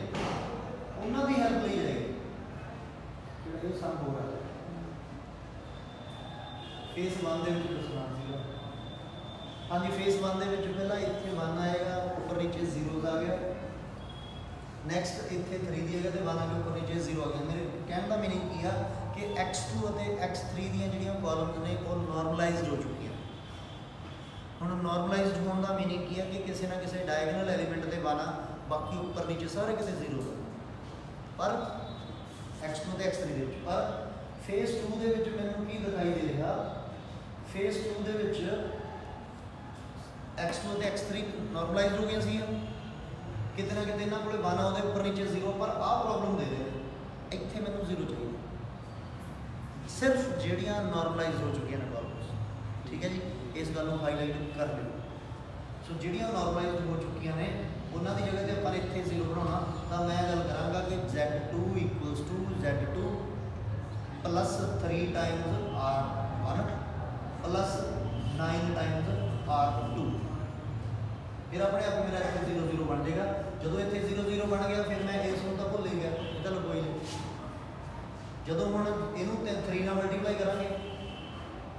ਉਹਨਾਂ ਦੀ ਹੈਲਪ ਲਈ ਜਾਏਗੀ। ਜਿਹੜਾ ਇਹ ਸਮ ਹੋ ਰਿਹਾ ਫੇਸ 1 ਦੇ ਵਿੱਚ ਦੱਸਣਾ ਸੀਗਾ। ਹਾਂਜੀ ਫੇਸ 1 ਦੇ ਵਿੱਚ ਪਹਿਲਾਂ ਇੱਥੇ 1 ਆਏਗਾ, ਉੱਪਰ ਨੀਚੇ ਜ਼ੀਰੋਜ਼ ਆ ਗਿਆ। ਨੈਕਸਟ ਇੱਥੇ 3 ਦੀ ਜਗ੍ਹਾ ਤੇ 1 ਆ ਕੇ ਉੱਪਰ ਨੀਚੇ 0 ਆ ਗਿਆ। ਮੇਰੇ ਕਹਿਣ ਦਾ ਮੀਨਿੰਗ ਕੀ ਆ ਕਿ x2 ਅਤੇ x3 ਦੀਆਂ ਜਿਹੜੀਆਂ ਕਾਲਮਸ ਨੇ ਉਹ ਨਾਰਮਲਾਈਜ਼ਡ ਹੋ ਚੁੱਕੀਆਂ। ਹੁਣ ਨਾਰਮਲਾਈਜ਼ਡ ਹੋਣ ਦਾ ਮੀਨਿੰਗ ਕੀ ਆ ਕਿ ਕਿਸੇ ਨਾ ਕਿਸੇ ਡਾਇਗਨਲ ਐਲੀਮੈਂਟ ਤੇ 1 ਆ, ਬਾਕੀ ਉੱਪਰ ਨੀਚੇ ਸਾਰੇ ਕਿਤੇ 0 ਆ। ਪਰ x2 ਤੇ x3 ਦੇ ਵਿੱਚ, ਪਰ ਫੇਸ 2 ਦੇ ਵਿੱਚ ਮੈਨੂੰ ਕੀ ਦਿਖਾਈ ਦੇ ਰਿਹਾ? ਫੇਸ 2 ਦੇ ਵਿੱਚ x2 ਤੇ x3 ਨਾਰਮਲਾਈਜ਼ਡ ਹੋ ਗਈਆਂ ਸੀ। ਕਿਤੇ ਨਾ ਕਿਤੇ ਇਹਨਾਂ ਕੋਲੇ 1 ਆ, ਉਹਦੇ ਉੱਪਰ ਨੀਚੇ 0, ਪਰ ਆਹ ਪ੍ਰੋਬਲਮ ਦੇ ਰਹੇ ਇੱਥੇ ਮੈਨੂੰ 0 ਚਾਹੀਦਾ। ਸਿਰਫ ਜਿਹੜੀਆਂ ਨਾਰਮਲਾਈਜ਼ ਹੋ ਚੁੱਕੀਆਂ ਨੇ ਕਾਲਮਸ, ਠੀਕ ਹੈ ਜੀ, ਇਸ ਗੱਲ ਨੂੰ ਹਾਈਲਾਈਟ ਕਰ ਲਿਓ। ਸੋ ਜਿਹੜੀਆਂ ਨਾਰਮਲਾਈਜ਼ ਹੋ ਚੁੱਕੀਆਂ ਨੇ ਉਹਨਾਂ ਦੀ ਜਗ੍ਹਾ ਤੇ ਆਪਾਂ ਨੇ ਇੱਥੇ 0 ਬਣਾਉਣਾ, ਤਾਂ ਮੈਂ ਗੱਲ ਕਰਾਂਗਾ ਕਿ Z2 = Z2 plus 3 times R1 plus 9 times R2। ਫਿਰ ਆਪਣੇ ਆਪ ਮੇਰਾ ਇੱਥੇ 0 0 ਬਣ ਜਾਏਗਾ। ਜਦੋਂ ਇੱਥੇ 0 0 ਬਣ ਗਿਆ ਫਿਰ ਮੈਂ ਇਸ ਨੂੰ ਤਾਂ ਭੁੱਲ ਹੀ ਗਿਆ, ਚਲੋ ਕੋਈ ਨਹੀਂ। ਜਦੋਂ ਹੁਣ ਇਹਨੂੰ 3 ਨਾਲ ਮਲਟੀਪਲਾਈ ਕਰਾਂਗੇ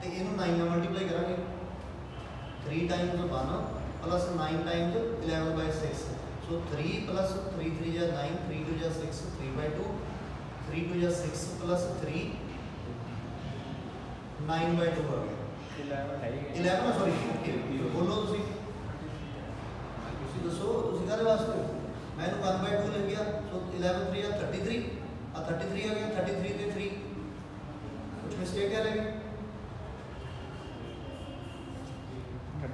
ਤੇ ਇਹਨੂੰ 9 ਨਾਲ ਮਲਟੀਪਲਾਈ ਕਰਾਂਗੇ, 3 times 1 plus 9 times 11/6। ਸੋ 3 plus 3 3 ਜਾਂ 9, 3 2 ਜਾਂ 6, 3/2, 3 2 ਜਾਂ 6 plus 3 9/2 ਆ ਗਿਆ। 11 ਸੌਰੀ ਬੋਲੋ ਤੁਸੀਂ ਦੱਸੋ ਤੁਸੀਂ ਕਾਹਦੇ ਵਾਸਤੇ? ਮੈਂ ਇਹਨੂੰ 1/2 ਲੈ ਗਿਆ। ਸੋ 11 3 ਆ 33, ਆ 33 ਆ ਗਿਆ। 33 ਤੇ 3 ਕੁਝ ਮਿਸਟੇਕ ਹੈ ਲੱਗੀ।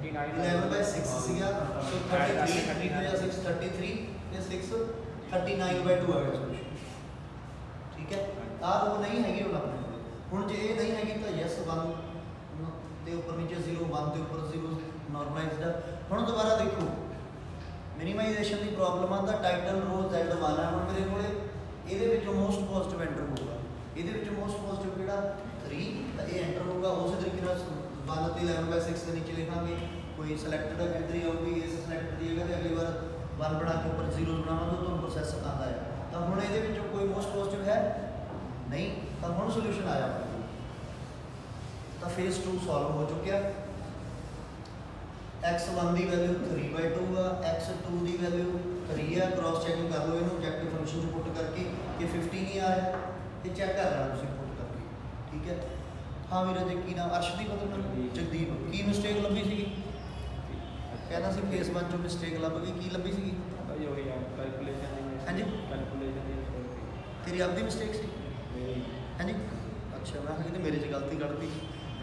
11/6 ਸੀਗਾ। ਸੋ 33 33 ਜਾਂ 6 33 ਤੇ 6 39/2 ਆ ਗਿਆ ਸੋਲੂਸ਼ਨ, ਠੀਕ ਹੈ। ਆ ਉਹ ਨਹੀਂ ਹੈਗੀ ਹੁਣ ਆਪਣੇ ਕੋਲ। ਹੁਣ ਜੇ ਇਹ ਨਹੀਂ ਹੈਗੀ ਤਾਂ ਯੈਸ 1 ਦੇ ਉੱਪਰ ਨੀਚੇ 0, 1 ਦੇ ਉੱਪਰ 0 ਨਾਰਮਲਾਈਜ਼ਡ। ਹੁਣ ਦੁਬਾਰਾ ਦੇਖੋ ਮਿਨੀਮਾਈਜੇਸ਼ਨ ਦੀ ਪ੍ਰੋਬਲਮ ਆ ਤਾਂ ਟਾਈਟਲ ਰੋ Z1 ਆ। ਹੁਣ ਮੇਰੇ ਕੋਲੇ ਇਹਦੇ ਵਿੱਚੋਂ ਮੋਸਟ ਪੋਜ਼ਿਟਿਵ ਐਂਟਰ ਹੋਊਗਾ। ਇਹਦੇ ਵਿੱਚੋਂ ਮੋਸਟ ਪੋਜ਼ਿਟਿਵ ਕਿਹੜਾ? 3, ਤਾਂ ਇਹ ਐਂਟਰ ਹੋਊਗਾ। ਉਸੇ ਤਰੀਕੇ ਨਾਲ 1 ਤੇ 11/6 ਦੇ ਨੀਚੇ ਲਿਖਾਂਗੇ। ਕੋਈ ਸਿਲੈਕਟਡ ਐਂਟਰੀ ਆਊਗੀ, ਇਸ ਸਿਲੈਕਟ ਦੀ ਜਗ੍ਹਾ ਤੇ ਅਗਲੀ ਵਾਰ 1 ਬਣਾ ਕੇ ਉੱਪਰ 0 ਬਣਾਵਾਂਗੇ, ਤੁਹਾਨੂੰ ਪ੍ਰੋਸੈਸ ਆਉਂਦਾ ਹੈ। ਤਾਂ ਹੁਣ ਇਹਦੇ ਵਿੱਚੋਂ ਕੋਈ ਮੋਸਟ ਪੋਜ਼ਿਟਿਵ ਹੈ ਨਹੀਂ, ਤਾਂ ਹੁਣ ਸੋਲੂਸ਼ਨ ਆਇਆ। ਤਾਂ ਫੇਸ 2 ਸੋਲਵ ਹੋ ਚੁੱਕਿਆ। x1 ਦੀ ਵੈਲਿਊ 3/2 ਆ, x2 ਦੀ ਵੈਲਿਊ 3 ਆ। ਕ੍ਰਾਸ ਚੈਕਿੰਗ ਕਰ ਲਓ ਇਹਨੂੰ ਆਬਜੈਕਟਿਵ ਫੰਕਸ਼ਨ 'ਚ ਪੁੱਟ ਕਰਕੇ ਕਿ 15 ਹੀ ਆਇਆ, ਤੇ ਚੈੱਕ ਕਰ ਲੈਣਾ ਤੁਸੀਂ ਪੁੱਟ ਕਰਕੇ, ਠੀਕ ਹੈ। ਹਾਂ ਵੀਰੇ ਜੀ ਕੀ ਨਾਮ? ਅਰਸ਼ਦੀਪ ਮਤਲਬ ਜਗਦੀਪ। ਕੀ ਮਿਸਟੇਕ ਲੱਭੀ ਸੀਗੀ? ਕਹਿੰਦਾ ਸੀ ਫੇਸ 1 ਚੋਂ ਮਿਸਟੇਕ ਲੱਭ ਗਈ। ਕੀ ਲੱਭੀ ਸੀਗੀ? ਹਾਂਜੀ ਤੇਰੀ ਆਪਦੀ ਮਿਸਟੇਕ ਸੀ? ਹਾਂਜੀ ਅੱਛਾ, ਮੈਂ ਕਿਹਾ ਮੇਰੇ 'ਚ ਗਲਤੀ ਕੱਢਦੀ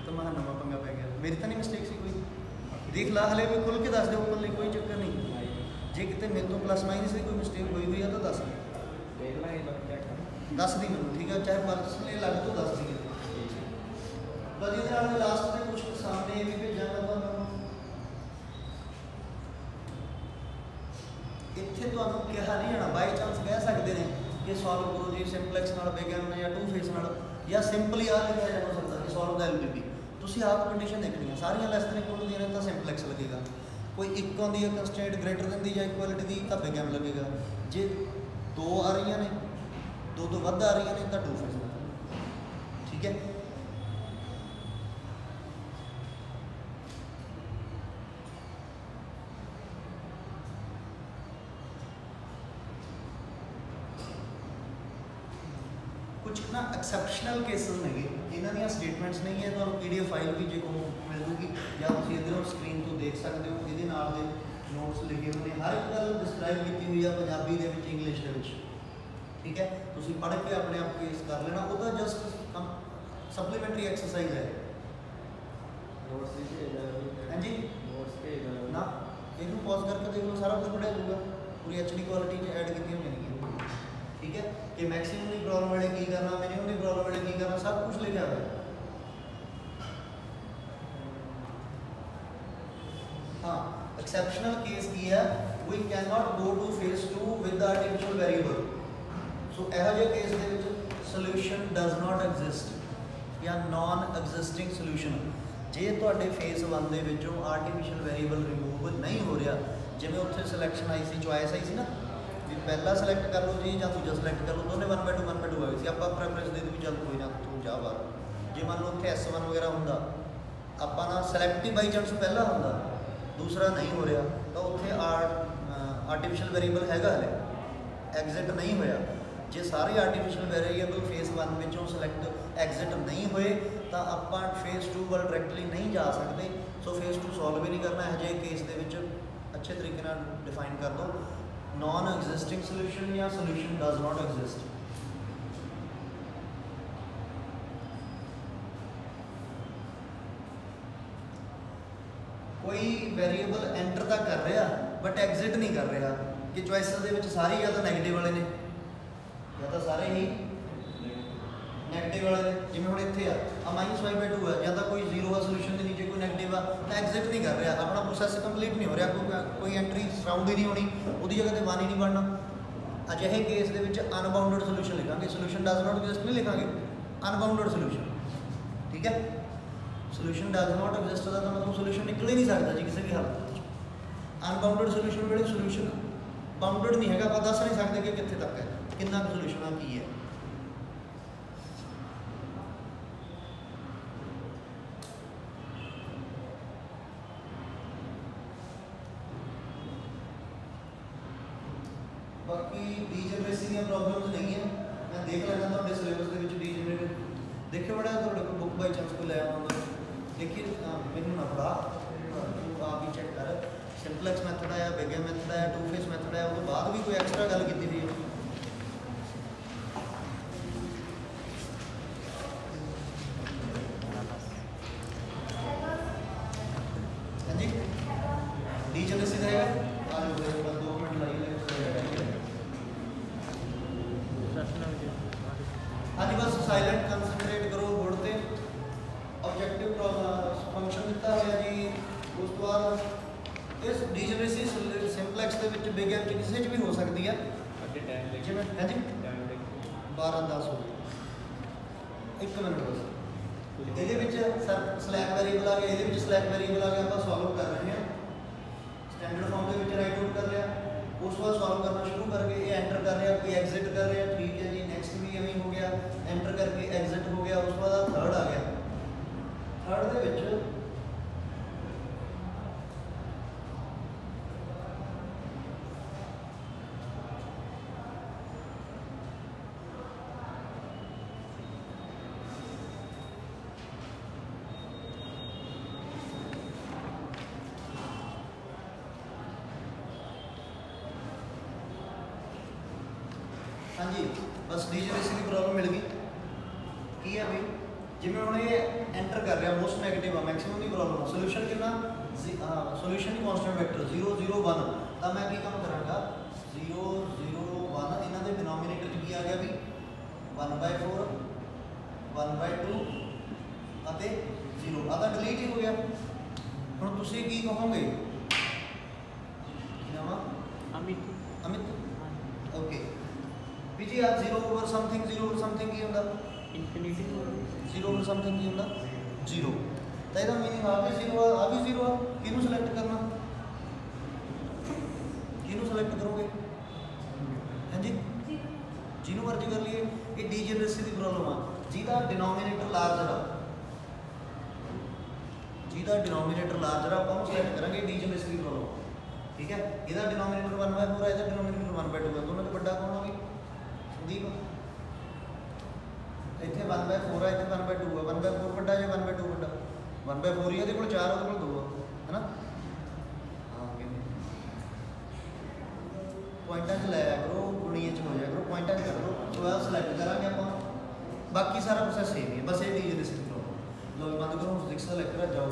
ਤਾਂ ਮੈਂ ਨਵਾਂ ਪੰਗਾ ਪੈ ਗਿਆ। ਮੇਰੀ ਤਾਂ ਨਹੀਂ ਮਿਸਟੇਕ ਸੀ ਕੋਈ? ਦੇਖ ਲਾ ਹਲੇ ਵੀ ਖੁੱਲ੍ਹ ਕੇ ਦੱਸ ਦੇ ਉੱਪਰ ਲਈ, ਕੋਈ ਚੱਕਰ ਨਹੀਂ। ਜੇ ਕਿਤੇ ਮੇਰੇ ਤੋਂ ਪਲੱਸ ਮਾਈਨਸ ਦੀ ਕੋਈ ਮਿਸਟੇਕ ਹੋਈ ਆ ਤਾਂ ਦੱਸ ਦੀ ਮੈਨੂੰ, ਠੀਕ ਹੈ। ਚਾਹੇ ਪਰਸਨਲੀ ਲੱਗ ਤੋਂ ਦੱਸ ਦੀ। ਬਸ ਇਹਦੇ ਨਾਲ ਲਾਸਟ ਤੇ ਕੁਝ ਸਾਹਮਣੇ ਵੀ ਭੇਜਾਂਗਾ ਤੁਹਾਨੂੰ। ਇੱਥੇ ਤੁਹਾਨੂੰ ਕਿਹਾ ਨਹੀਂ ਜਾਣਾ, ਬਾਈ ਚਾਂਸ ਕਹਿ ਸਕਦੇ ਨੇ ਕਿ ਸੋਲਵ ਕਰੋ ਜੀ ਸਿੰਪਲੈਕਸ ਨਾਲ, ਬੇਗਨ ਜਾਂ 2 ਫੇਸ ਨਾਲ, ਜਾਂ ਸਿੰਪਲੀ ਆ ਲਿਖਿਆ ਜਾ ਸਕਦਾ ਕਿ ਸੋਲਵ ਦਾ LBB। ਤੁਸੀਂ ਆਪ ਕੰਡੀਸ਼ਨ ਦੇਖਣੀ ਹੈ। ਸਾਰੀਆਂ ਲੈਸ ਦੇਨ ਇਕੁਅਲ ਦੀਆਂ ਨੇ ਤਾਂ ਸਿੰਪਲੈਕਸ ਲੱਗੇਗਾ। ਕੋਈ ਇੱਕ ਆਉਂਦੀ ਹੈ ਕੰਸਟੈਂਟ ਗ੍ਰੇਟਰ ਦੈਨ ਦੀ ਜਾਂ ਇਕੁਐਲਿਟੀ ਦੀ ਤਾਂ ਬੇਗਨ ਲੱਗੇਗਾ। ਜੇ 2 ਆ ਰਹੀਆਂ ਨੇ, 2 ਤੋਂ ਵੱਧ ਆ ਰਹੀਆਂ ਨੇ ਤਾਂ 2 ਫੇਸ। ठीक है। कुछ ना एक्सैप्शनल केसेस ने इन्हां दी स्टेटमेंट्स नहीं है, तो PDF फाइल भी जो मिल जूगी या तुसीं इधरों स्क्रीन तो देख सकते हो। ये नाल दे नोट्स लिखे हुए हैं, हर एक गल डिस्क्राइब की हुई है पंजाबी दे विच, इंग्लिश दे विच, ठीक है। तुसीं पढ़ के अपने आप केस कर लेना, वो तो जस्ट सप्लीमेंट्री एक्सरसाइज है। हाँ जी ना, इनू पॉज करके देख लो, सारा कुछ पढ़िया जाऊगा, पूरी HD क्वालिटी ऐड की हुई है, ठीक है। कि मैक्सिमम की प्रॉब्लम वाले की करना, मिनिमम की प्रॉब्लम वाले की करना, सब कुछ लिखा हुआ है। हाँ, एक्सेप्शनल केस की है, we can not go to phase 2 with the artificial variable. So ਇਹੋ ਜਿਹੇ केस ਦੇ ਵਿੱਚ ਸੋਲੂਸ਼ਨ ਡਸ ਨਾਟ ਐਗਜ਼ਿਸਟ ਜਾਂ ਨਾਨ ਐਗਜ਼ਿਸਟਿੰਗ ਸੋਲੂਸ਼ਨ। ਜੇ ਤੁਹਾਡੇ ਫੇਸ 1 ਦੇ ਵਿੱਚੋਂ ਆਰਟੀਫਿਸ਼ੀਅਲ ਵੇਰੀਏਬਲ ਰਿਮੂਵ ਨਹੀਂ ਹੋ ਰਿਹਾ, ਜਿਵੇਂ ਉੱਥੇ ਸਿਲੈਕਸ਼ਨ ਆਈ ਸੀ, ਚੁਆਇਸ ਆਈ ਸੀ ਨਾ ਵੀ ਪਹਿਲਾ ਸਿਲੈਕਟ ਕਰ ਲਓ ਜੀ ਜਾਂ ਦੂਜਾ ਸਿਲੈਕਟ ਕਰ ਲਓ, ਦੋਨੇ 1/2 ਆਏ ਸੀ। ਆਪਾਂ ਪ੍ਰੈਫਰੈਂਸ ਦੇ ਦਿੱਤੀ ਵੀ ਚੱਲ ਕੋਈ ਨਾ ਤੂੰ ਜਾ ਬਾਹਰ। ਜੇ ਮੰਨ ਲਓ ਉੱਥੇ S1 ਵਗੈਰਾ ਹੁੰਦਾ, ਆਪਾਂ ਨਾ ਸਿਲੈਕਟ ਬਾਈ ਚਾਂਸ ਪਹਿਲਾ ਹੁੰਦਾ, दूसरा नहीं हो रहा, तो उत्थे आर्टिफिशियल वेरीएबल हैगा, हले एग्जिट नहीं होया। जे सारे आर्टिफिशियल वेरीएबल फेस 1 विचों सिलैक्ट एग्जिट नहीं होए, तो आपां फेस 2 वाल डायरैक्टली नहीं जा सकते। सो फेस 2 सॉल्व भी नहीं करना। यह केस दे विच अच्छे तरीके नाल डिफाइन कर दो, नॉन एग्जिस्टिंग सोल्यूशन या सोल्यूशन डज नॉट एग्जिस्ट। कोई वेरीएबल एंटर तो कर रहा बट एग्जिट नहीं कर रहा, कि चॉइसेस दे विच सारे या तो नैगेटिव वाले ने या तो सारे ही नैगेटिव वाले ने। जिवें हुण इत्थे आ -5/2 है, या तो कोई 0 है सोल्यूशन के नीचे, कोई नैगेटिव आ, तो एग्जिट नहीं कर रहा, अपना प्रोसैस कंप्लीट नहीं हो रहा, कोई एंट्री सराउंड ही नहीं होनी, उसकी जगह पर 1 ही नहीं बनना। अजिहे केस दे विच अनबाउंडेड सोल्यूशन लिखांगे, सोल्यूशन डज नॉट एग्जिस्ट नहीं लिखांगे, अनबाउंडेड सोल्यूशन, ठीक है। सोल्यूशन डज नॉट एग्जिस्ट का मतलब सोल्यूशन निकल ही नहीं सकता जी किसी भी हालत। अनबाउंडेड सोल्यूशन वेले सोल्यूशन बाउंडेड नहीं है, आप दस नहीं सकते कि कितने तक है, कितना सोल्यूशन की है। बाकी डीजनरेसी दी प्रॉब्लम्स नहीं है, मैं देख लेना तो सिलेबस के डीजनरेट देखिए बड़ा थोड़े को बुक बाई चांस को ले आऊँगा, देखिए मैनू ना पढ़ा, तू आप ही चेक कर, सिंपलेक्स मैथड है, बिग मैथड है, 2 फेस मैथड है, उसके बाद भी कोई एक्स्ट्रा गल की हुई है। हाँ जी, डीजनरेसी रहेगा, आज 2 मिनट लाइए। हाँ जी, बस साइलेंट कंसनट्रेट करो बोर्ड पे। ऑब्जेक्टिव फंक्शन दिता होया जी, उस तो बाद इस डीजनरेसी सिंपलेक्स के विच बिग एम किसी भी हो सकती है। जिवें हाँ जी 12-10 हो गए, 1 मिनट बस। ये सर स्लैक वेरीएबल आ गया, ये स्लैक वेरीएबल आ गया, आप सॉल्व कर रहे हैं, स्टैंडर्ड फॉर्म के राइट आउट कर लिया, उस बाद सॉल्व करना शुरू करके ये एंटर कर रहे हैं, कोई एग्जिट कर रहे हैं, ठीक है जी, नेक्स्ट भी एवं हो गया, एंटर करके एग्जिट हो गया, उस बाद थर्ड आ गया। थर्ड दे विच हाँ जी, बस डीजनरेसी की प्रॉब्लम मिल गई की है भाई। जिमें हम ये एंटर कर रहे हैं मोस्ट नैगेटिव है, मैक्सिमम की प्रॉब्लम है, सोल्यूशन कितना सोल्यूशन की कांस्टेंट वेक्टर 0 0 1, तब मैं की काम करांगा 0 0 1, इन्हां दे डिनोमिनेटर की आ गया भी 1/4 1/2 ਅਤੇ 0, आधा डिलीट ही हो गया। हुण तुसीं की कहोगे, की नाम अमित, अमित ओके भी जी। आप 0 ओवर समथिंग की होंदा इनफिनिटी 0 ओवर समथिंग की होंदा 0, तो इसका मीनिंग आ भी 0 आ भी 0 आ। किनू सिलेक्ट करना, किनू सिलेक्ट करोगे, हाँ जी जिनू मर्जी कर लिए। ये डीजनरेसी की प्रॉब्लम आ, ਜਿਹਦਾ ਡਿਨੋਮੀਨੇਟਰ ਲਾਰਜਰ ਆ, ਜਿਹਦਾ ਡਿਨੋਮੀਨੇਟਰ ਲਾਰਜਰ ਆ ਆਪਾਂ ਉਹਨੂੰ ਸਿਲੈਕਟ ਕਰਾਂਗੇ ਡੀਜਨਰੇਸੀ ਪ੍ਰੋਬਲਮ। ਠੀਕ ਹੈ, ਇਹਦਾ ਡਿਨੋਮੀਨੇਟਰ 1/4 ਹੈ, ਇਹਦਾ ਡਿਨੋਮੀਨੇਟਰ 1/2 ਹੈ, ਦੋਨਾਂ ਤੋਂ ਵੱਡਾ ਕੌਣ ਹੋਵੇ? ਸੰਦੀਪ। ਇੱਥੇ 1/4 ਹੈ, ਇੱਥੇ 1/2 ਹੈ, 1/4 ਵੱਡਾ ਜਾਂ 1/2 ਵੱਡਾ? 1/4 ਹੀ, ਇਹਦੇ ਕੋਲ 4 ਉਹਦੇ ਕੋਲ 2 ਆ, ਹੈ ਨਾ? ਹਾਂ ਕਿਵੇਂ ਪੁਆਇੰਟਾਂ 'ਚ ਲੈ ਕਰੋ, ਗੁਣੀਏ 'ਚ ਹੋ ਜਾਇਆ ਕਰੋ, ਪੁਆਇੰਟਾਂ 'ਚ ਕਰ ਲਓ। 12 ਸਿਲੈਕਟ ਕਰਾਂਗੇ ਆਪਾਂ, ਬਾਕੀ ਸਾਰਾ ਪ੍ਰੋਸੈਸ ਸੇਮ ਹੀ ਹੈ, ਬਸ ਇਹ ਡੀਜਨਰੇਸੀ ਪ੍ਰੋਬਲਮ। ਲੋ ਬੰਦ ਕਰੋ, 6 ਸਿਲੈਕਟ ਕਰਾ ਜਾਓ।